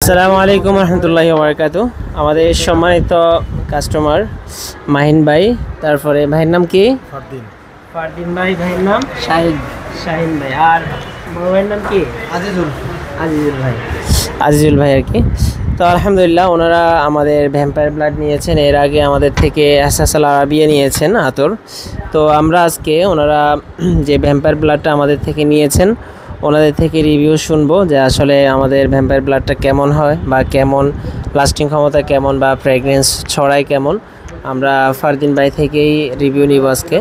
আসসালামু আলাইকুম রহমতুল্লাহি ওয়া বারাকাতুহু। আমাদের সম্মানিত কাস্টমার মাহিন ভাই, তারপরে ভাইয়ের নাম কি? ফারদিন ভাই। ভাইয়ের নাম শাহিন ভাই। আর বড় ভাইয়ের নাম কি? আজিজুল ভাই আর কি। তো আলহামদুলিল্লাহ, ওনারা আমাদের ভ্যাম্পায়ার ব্লাড নিয়েছেন। এর আগে আমাদের থেকে এহসাস আল আরাবিয়া নিয়েছেন আতর। তো আমরা আজকে ওনারা যে ভ্যাম্পায়ার ব্লাডটা আমাদের থেকে নিয়েছেন ওনাদের থেকে রিভিউ শুনবো যে আসলে আমাদের ভ্যাম্পায়ার ব্লাডটা কেমন হয় বা কেমন লাস্টিং ক্ষমতা কেমন বা ফ্র্যাগরেন্স ছড়ায় কেমন। আমরা ফারদিন ভাই থেকেই রিভিউ নিব আজকে।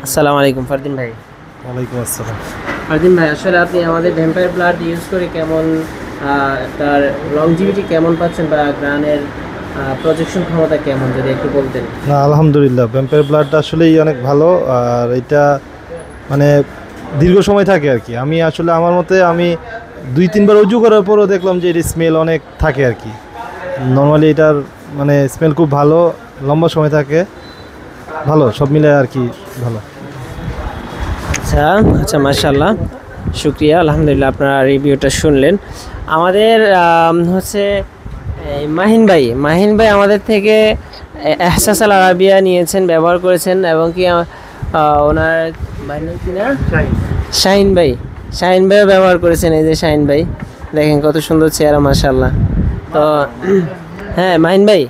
আসসালামু আলাইকুম ফারদিন ভাই। ওয়ালাইকুম আসসালাম। ফারদিন ভাই, আসলে আপনি আমাদের ভ্যাম্পায়ার ব্লাড ইউজ করে কেমন, তার লংজিভিটি কেমন পাচ্ছেন বা গ্রানের প্রজেকশন ক্ষমতা কেমন, যদি একটু বলতেন। না, আলহামদুলিল্লাহ ভ্যাম্পায়ার ব্লাডটা আসলেই অনেক ভালো। আর এটা মানে দীর্ঘ সময় থাকে আর কি। আমি আসলে আমার মতে আমি 2-3 বার উজু করার পরও দেখলাম যে এর স্মেল অনেক থাকে আর কি। নর্মালি এটার মানে স্মেল খুব ভালো, লম্বা সময় থাকে, ভালো সব মিলে আর কি, ভালো। আচ্ছা মাশাআল্লাহ, শুক্রিয়া। আলহামদুলিল্লাহ, আপনারা রিভিউটা শুনলেন। আমাদের হচ্ছে মাহিন ভাই আমাদের থেকে এহসাস আল আরাবিয়া নিয়েছেন, ব্যবহার করেছেন এবং কি ওনার কিনা শাহিন ভাইও ব্যবহার করেছেন। এই যে শাহিন ভাই, দেখেন কত সুন্দর চেহারা মাশাআল্লাহ। তো হ্যাঁ মাহিন ভাই,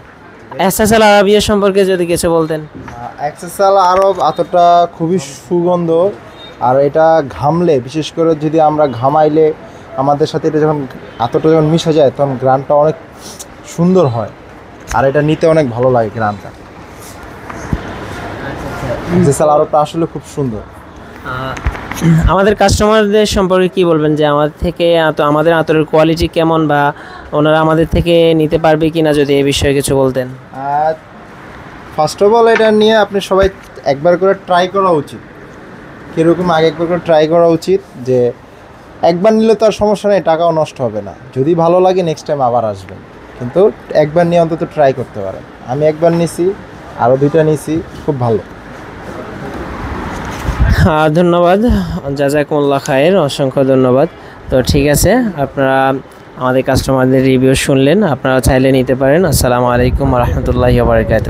এহসাস আল আরাবিয়া সম্পর্কে যদি কিছু বলতেন। এহসাস আল আরব আতরটা খুবই সুগন্ধ। আর এটা ঘামলে, বিশেষ করে যদি আমরা ঘামাইলে আমাদের সাথে এটা যখন আতরটা যখন মিশে যায় তখন গ্রানটা অনেক সুন্দর হয়। আর এটা নিতে অনেক ভালো লাগে গ্রানটা। এহসাস আল আরবটা আসলে খুব সুন্দর। আমাদের কাস্টমারদের সম্পর্কে কি বলবেন যে আমাদের থেকে আমাদের আতরের কোয়ালিটি কেমন বা ওনারা আমাদের থেকে নিতে পারবে কিনা, যদি এই বিষয়ে কিছু বলতেন। ফার্স্ট অফ অল এটা নিয়ে আপনি সবাই একবার করে ট্রাই করা উচিত। কীরকম আগে একবার করে ট্রাই করা উচিত, যে একবার নিলে তো আর সমস্যা নেই, টাকাও নষ্ট হবে না। যদি ভালো লাগে নেক্সট টাইম আবার আসবেন, কিন্তু একবার নিয়ে অন্তত ট্রাই করতে পারেন। আমি একবার নিছি, আরও 2টা নিছি, খুব ভালো। ধন্যবাদ, জাযাকুমুল্লাহ খায়ের, অসংখ্য ধন্যবাদ। তো ঠিক আছে, আপনারা আমাদের কাস্টমারদের রিভিউ শুনলেন, আপনারা চাইলে নিতে পারেন। আসসালামু আলাইকুম রহমতুল্লাহি ওয়া বারাকাতুহু।